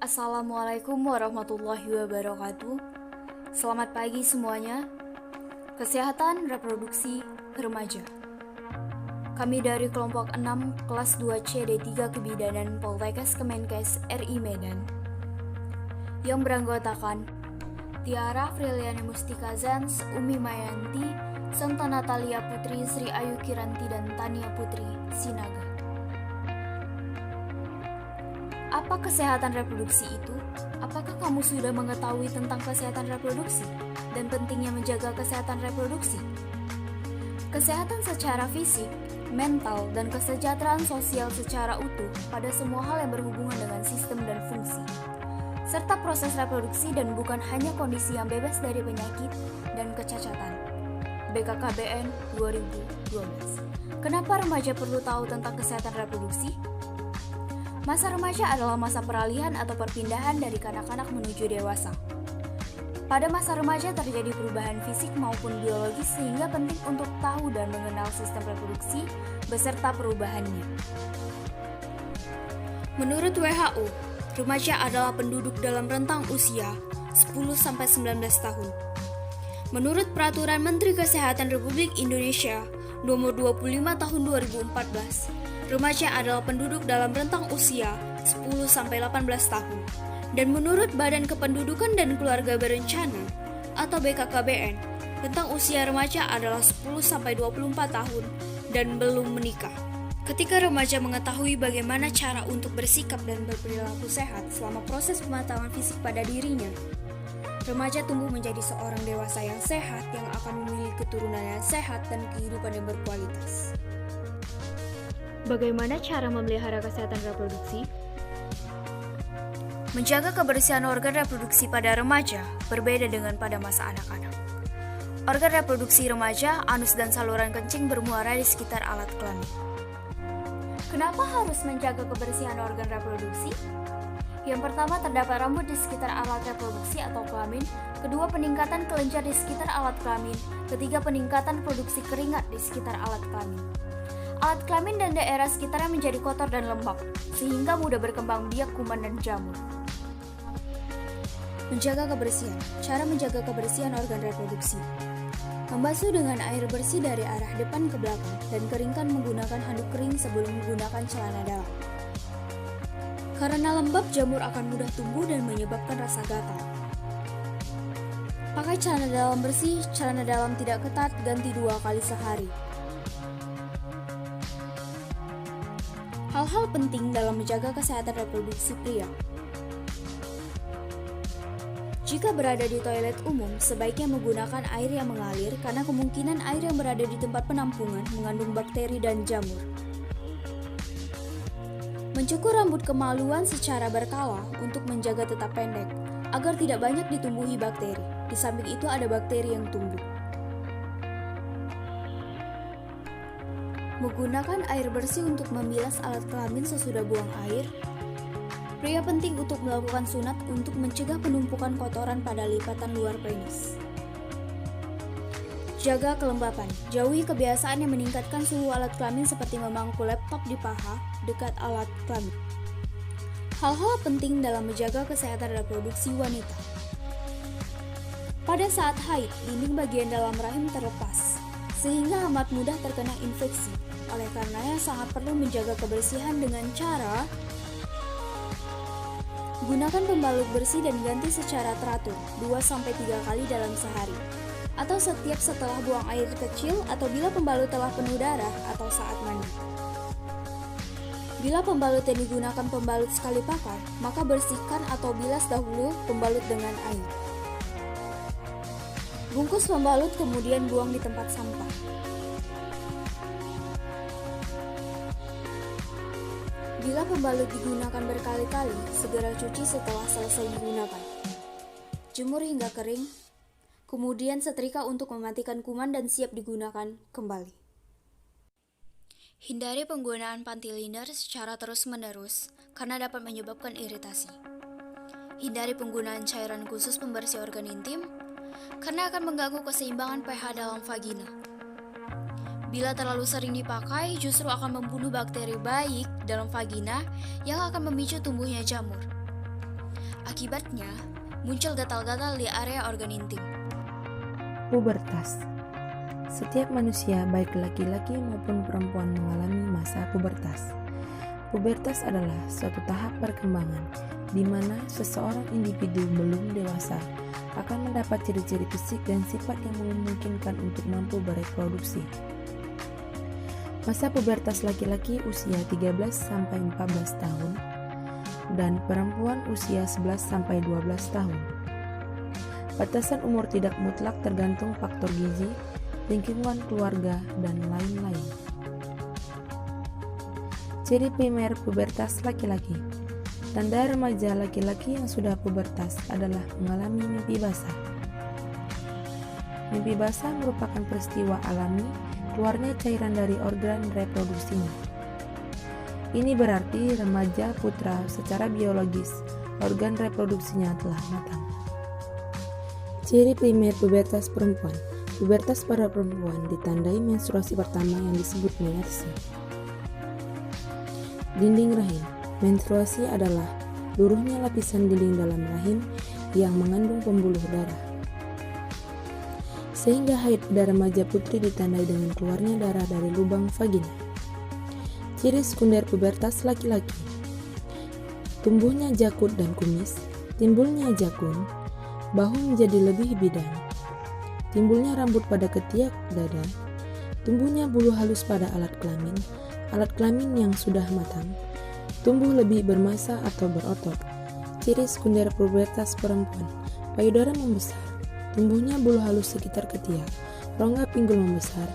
Assalamualaikum warahmatullahi wabarakatuh. Selamat pagi semuanya. Kesehatan reproduksi remaja. Kami dari kelompok 6 kelas 2C D3 Kebidanan Poltekkes Kemenkes RI Medan yang beranggotakan Tiara Friliani Mustika Zans, Umi Mayanti, Santa Natalia Putri, Sri Ayu Kiranti, dan Tania Putri Sinaga. Apa kesehatan reproduksi itu? Apakah kamu sudah mengetahui tentang kesehatan reproduksi dan pentingnya menjaga kesehatan reproduksi? Kesehatan secara fisik, mental, dan kesejahteraan sosial secara utuh pada semua hal yang berhubungan dengan sistem dan fungsi, serta proses reproduksi dan bukan hanya kondisi yang bebas dari penyakit dan kecacatan. BKKBN 2012. Kenapa remaja perlu tahu tentang kesehatan reproduksi? Masa remaja adalah masa peralihan atau perpindahan dari kanak-kanak menuju dewasa. Pada masa remaja terjadi perubahan fisik maupun biologis sehingga penting untuk tahu dan mengenal sistem reproduksi beserta perubahannya. Menurut WHO, remaja adalah penduduk dalam rentang usia 10-19 tahun. Menurut Peraturan Menteri Kesehatan Republik Indonesia Nomor 25 Tahun 2014, remaja adalah penduduk dalam rentang usia 10-18 tahun. Dan menurut Badan Kependudukan dan Keluarga Berencana atau BKKBN, rentang usia remaja adalah 10-24 tahun dan belum menikah. Ketika remaja mengetahui bagaimana cara untuk bersikap dan berperilaku sehat selama proses pematangan fisik pada dirinya, remaja tumbuh menjadi seorang dewasa yang sehat yang akan memiliki keturunan yang sehat dan kehidupan yang berkualitas. Bagaimana cara memelihara kesehatan reproduksi? Menjaga kebersihan organ reproduksi pada remaja berbeda dengan pada masa anak-anak. Organ reproduksi remaja, anus dan saluran kencing bermuara di sekitar alat kelamin. Kenapa harus menjaga kebersihan organ reproduksi? Yang pertama, terdapat rambut di sekitar alat reproduksi atau kelamin. Kedua, peningkatan kelenjar di sekitar alat kelamin. Ketiga, peningkatan produksi keringat di sekitar alat kelamin. Alat kelamin dan daerah sekitarnya menjadi kotor dan lembab, sehingga mudah berkembang biak kuman dan jamur. Menjaga kebersihan. Cara menjaga kebersihan organ reproduksi. Membasuh dengan air bersih dari arah depan ke belakang dan keringkan menggunakan handuk kering sebelum menggunakan celana dalam. Karena lembab, jamur akan mudah tumbuh dan menyebabkan rasa gatal. Pakai celana dalam bersih, celana dalam tidak ketat, ganti 2 kali sehari. Hal-hal penting dalam menjaga kesehatan reproduksi pria. Jika berada di toilet umum, sebaiknya menggunakan air yang mengalir karena kemungkinan air yang berada di tempat penampungan mengandung bakteri dan jamur. Mencukur rambut kemaluan secara berkala untuk menjaga tetap pendek, agar tidak banyak ditumbuhi bakteri. Di samping itu ada bakteri yang tumbuh. Menggunakan air bersih untuk membilas alat kelamin sesudah buang air. Pria penting untuk melakukan sunat untuk mencegah penumpukan kotoran pada lipatan luar penis. Jaga kelembapan. Jauhi kebiasaan yang meningkatkan suhu alat kelamin seperti memangku laptop di paha dekat alat kelamin. Hal-hal penting dalam menjaga kesehatan reproduksi wanita. Pada saat haid, dinding bagian dalam rahim terlepas, sehingga amat mudah terkena infeksi. Oleh karenanya sangat perlu menjaga kebersihan dengan cara gunakan pembalut bersih dan ganti secara teratur 2-3 kali dalam sehari, atau setiap setelah buang air kecil atau bila pembalut telah penuh darah atau saat mandi. Bila pembalut yang digunakan pembalut sekali pakai, maka bersihkan atau bilas dahulu pembalut dengan air. Bungkus pembalut kemudian buang di tempat sampah. Bila pembalut digunakan berkali-kali, segera cuci setelah selesai digunakan. Jemur hingga kering, kemudian setrika untuk mematikan kuman dan siap digunakan kembali. Hindari penggunaan panty liner secara terus-menerus karena dapat menyebabkan iritasi. Hindari penggunaan cairan khusus pembersih organ intim karena akan mengganggu keseimbangan pH dalam vagina. Bila terlalu sering dipakai, justru akan membunuh bakteri baik dalam vagina yang akan memicu tumbuhnya jamur. Akibatnya, muncul gatal-gatal di area organ intim. Pubertas. Setiap manusia, baik laki-laki maupun perempuan, mengalami masa pubertas. Pubertas adalah suatu tahap perkembangan di mana seseorang individu belum dewasa akan mendapat ciri-ciri fisik dan sifat yang memungkinkan untuk mampu bereproduksi. Masa pubertas laki-laki usia 13-14 tahun dan perempuan usia 11-12 tahun. Batasan umur tidak mutlak tergantung faktor gizi, lingkungan keluarga, dan lain-lain. Ciri primer pubertas laki-laki. Tanda remaja laki-laki yang sudah pubertas adalah mengalami mimpi basah. Mimpi basah merupakan peristiwa alami keluarnya cairan dari organ reproduksinya. Ini berarti remaja putra secara biologis organ reproduksinya telah matang. Ciri primer pubertas perempuan. Pubertas pada perempuan ditandai menstruasi pertama yang disebut menorse. Dinding rahim. Menstruasi adalah luruhnya lapisan dinding dalam rahim yang mengandung pembuluh darah. Sehingga haid pada remaja putri ditandai dengan keluarnya darah dari lubang vagina. Ciri sekunder pubertas laki-laki. Tumbuhnya jakut dan kumis, timbulnya jakun, bahu menjadi lebih bidang, timbulnya rambut pada ketiak dada, tumbuhnya bulu halus pada alat kelamin yang sudah matang, tumbuh lebih bermassa atau berotot. Ciri sekunder pubertas perempuan. Payudara membesar, tumbuhnya bulu halus sekitar ketiak, rongga pinggul membesar,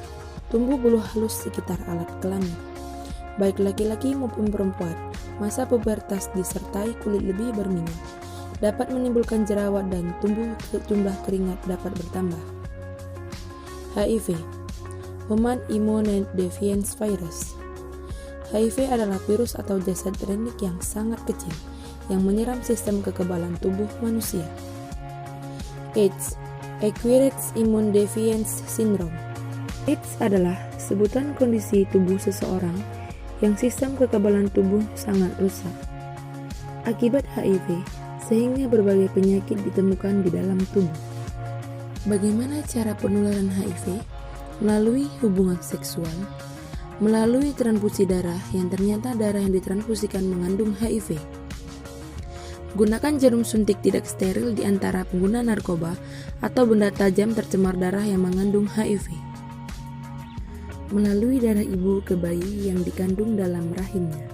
tumbuh bulu halus sekitar alat kelamin. Baik laki-laki maupun perempuan, masa pubertas disertai kulit lebih berminyak, dapat menimbulkan jerawat dan jumlah keringat dapat bertambah. HIV, Human Immunodeficiency Virus. HIV adalah virus atau jasad genetik yang sangat kecil yang menyerang sistem kekebalan tubuh manusia. AIDS, Acquired Immune Deficiency Syndrome. AIDS adalah sebutan kondisi tubuh seseorang yang sistem kekebalan tubuh sangat rusak akibat HIV, sehingga berbagai penyakit ditemukan di dalam tubuh. Bagaimana cara penularan HIV? Melalui hubungan seksual, melalui transfusi darah yang ternyata darah yang ditransfusikan mengandung HIV. Gunakan jarum suntik tidak steril di antara pengguna narkoba atau benda tajam tercemar darah yang mengandung HIV. Melalui darah ibu ke bayi yang dikandung dalam rahimnya.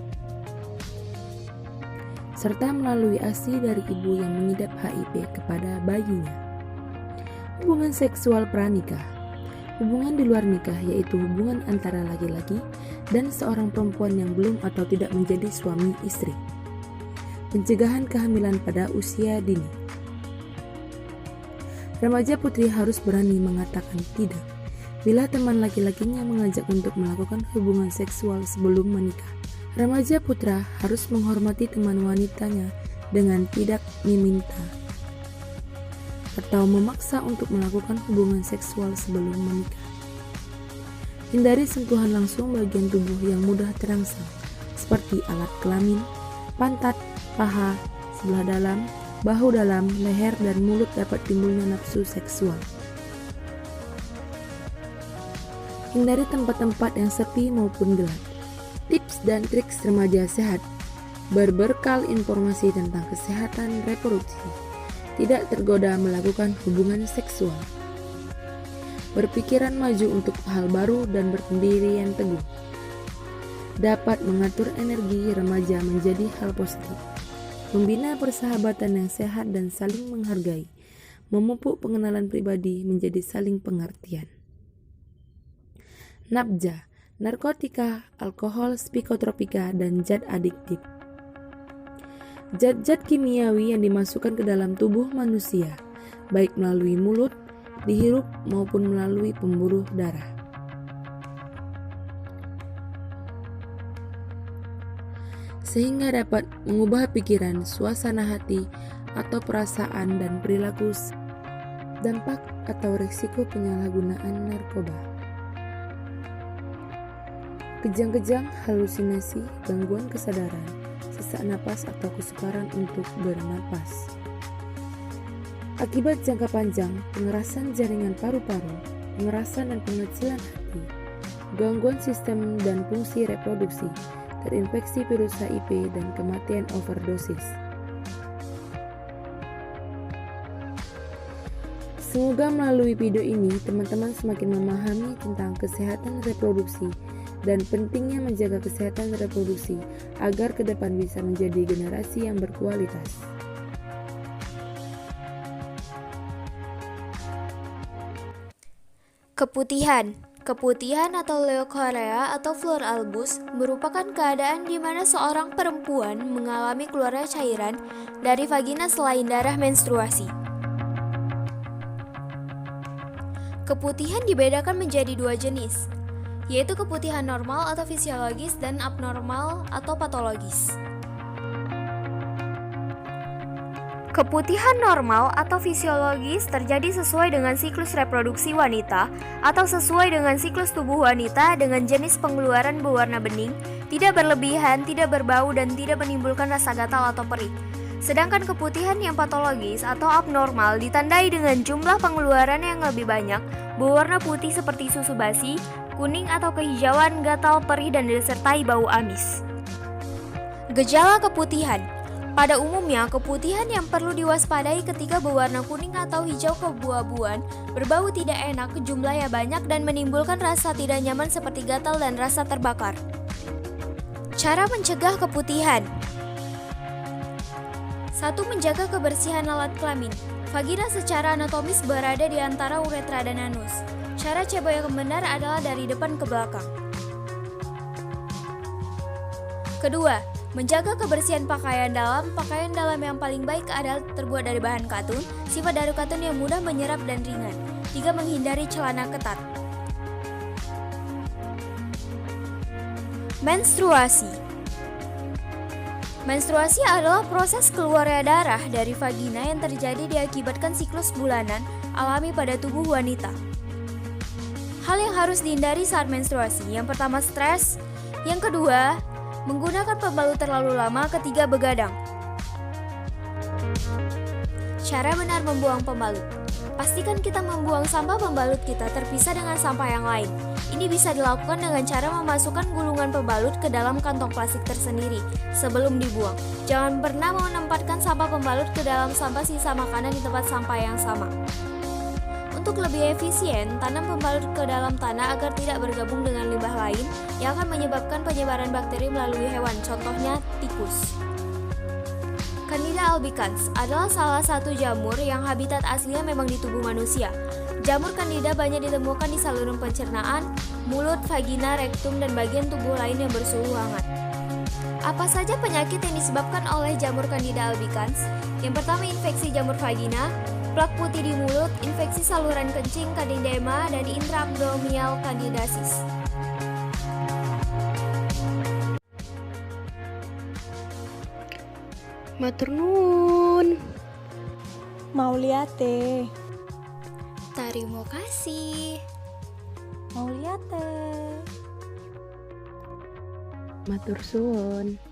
Serta melalui ASI dari ibu yang mengidap HIV kepada bayinya. Hubungan seksual pranikah. Hubungan di luar nikah yaitu hubungan antara laki-laki dan seorang perempuan yang belum atau tidak menjadi suami istri. Pencegahan kehamilan pada usia dini. Remaja putri harus berani mengatakan tidak bila teman laki-lakinya mengajak untuk melakukan hubungan seksual sebelum menikah. Remaja putra harus menghormati teman wanitanya dengan tidak meminta atau memaksa untuk melakukan hubungan seksual sebelum menikah. Hindari sentuhan langsung bagian tubuh yang mudah terangsang, seperti alat kelamin, pantat, paha, sebelah dalam, bahu dalam, leher, dan mulut dapat timbulnya nafsu seksual. Hindari tempat-tempat yang sepi maupun gelap. Tips dan triks remaja sehat. Berbekal informasi tentang kesehatan reproduksi. Tidak tergoda melakukan hubungan seksual. Berpikiran maju untuk hal baru dan berpendirian teguh. Dapat mengatur energi remaja menjadi hal positif. Membina persahabatan yang sehat dan saling menghargai. Memupuk pengenalan pribadi menjadi saling pengertian. Nabza, narkotika, alkohol, psikotropika, dan zat adiktif. Zat-zat kimiawi yang dimasukkan ke dalam tubuh manusia, baik melalui mulut, dihirup, maupun melalui pembuluh darah. Sehingga dapat mengubah pikiran, suasana hati, atau perasaan dan perilaku. Dampak atau risiko penyalahgunaan narkoba. Kejang-kejang, halusinasi, gangguan kesadaran, sesak napas atau kesukaran untuk bernapas. Akibat jangka panjang, pengerasan jaringan paru-paru, pengerasan dan pengecilan hati, gangguan sistem dan fungsi reproduksi, terinfeksi virus HIV, dan kematian overdosis. Semoga melalui video ini, teman-teman semakin memahami tentang kesehatan reproduksi dan pentingnya menjaga kesehatan reproduksi agar ke depan bisa menjadi generasi yang berkualitas. Keputihan. Keputihan atau leukorea atau flor albus merupakan keadaan di mana seorang perempuan mengalami keluarnya cairan dari vagina selain darah menstruasi. Keputihan dibedakan menjadi dua jenis, yaitu keputihan normal atau fisiologis dan abnormal atau patologis. Keputihan normal atau fisiologis terjadi sesuai dengan siklus reproduksi wanita atau sesuai dengan siklus tubuh wanita dengan jenis pengeluaran berwarna bening, tidak berlebihan, tidak berbau, dan tidak menimbulkan rasa gatal atau perih. Sedangkan keputihan yang patologis atau abnormal ditandai dengan jumlah pengeluaran yang lebih banyak, berwarna putih seperti susu basi, kuning atau kehijauan, gatal, perih, dan disertai bau amis. Gejala keputihan. Pada umumnya, keputihan yang perlu diwaspadai ketika berwarna kuning atau hijau keabu-abuan, berbau tidak enak, jumlahnya banyak, dan menimbulkan rasa tidak nyaman seperti gatal dan rasa terbakar. Cara mencegah keputihan. 1. Menjaga kebersihan alat kelamin. Vagina secara anatomis berada di antara uretra dan anus. Cara cebok yang benar adalah dari depan ke belakang. Kedua, menjaga kebersihan pakaian dalam. Pakaian dalam yang paling baik adalah terbuat dari bahan katun, sifat dari katun yang mudah menyerap dan ringan. 3. Menghindari celana ketat. Menstruasi. Menstruasi adalah proses keluarnya darah dari vagina yang terjadi diakibatkan siklus bulanan alami pada tubuh wanita. Hal yang harus dihindari saat menstruasi. Yang pertama, stres. Yang kedua, menggunakan pembalut terlalu lama. Ketiga, begadang. Cara benar membuang pembalut. Pastikan kita membuang sampah pembalut kita terpisah dengan sampah yang lain. Ini bisa dilakukan dengan cara memasukkan gulungan pembalut ke dalam kantong plastik tersendiri sebelum dibuang. Jangan pernah menempatkan sampah pembalut ke dalam sampah sisa makanan di tempat sampah yang sama. Untuk lebih efisien, tanam pembalut ke dalam tanah agar tidak bergabung dengan limbah lain yang akan menyebabkan penyebaran bakteri melalui hewan, contohnya tikus. Candida albicans adalah salah satu jamur yang habitat aslinya memang di tubuh manusia. Jamur Candida banyak ditemukan di saluran pencernaan, mulut, vagina, rektum, dan bagian tubuh lain yang bersuhu hangat. Apa saja penyakit yang disebabkan oleh jamur Candida albicans? Yang pertama, infeksi jamur vagina, plak putih di mulut, infeksi saluran kencing, candidema, dan intraabdominal candidiasis. Matur nuwun. Mau lihat teh. Terima kasih. Mau lihat teh. Matur suwun.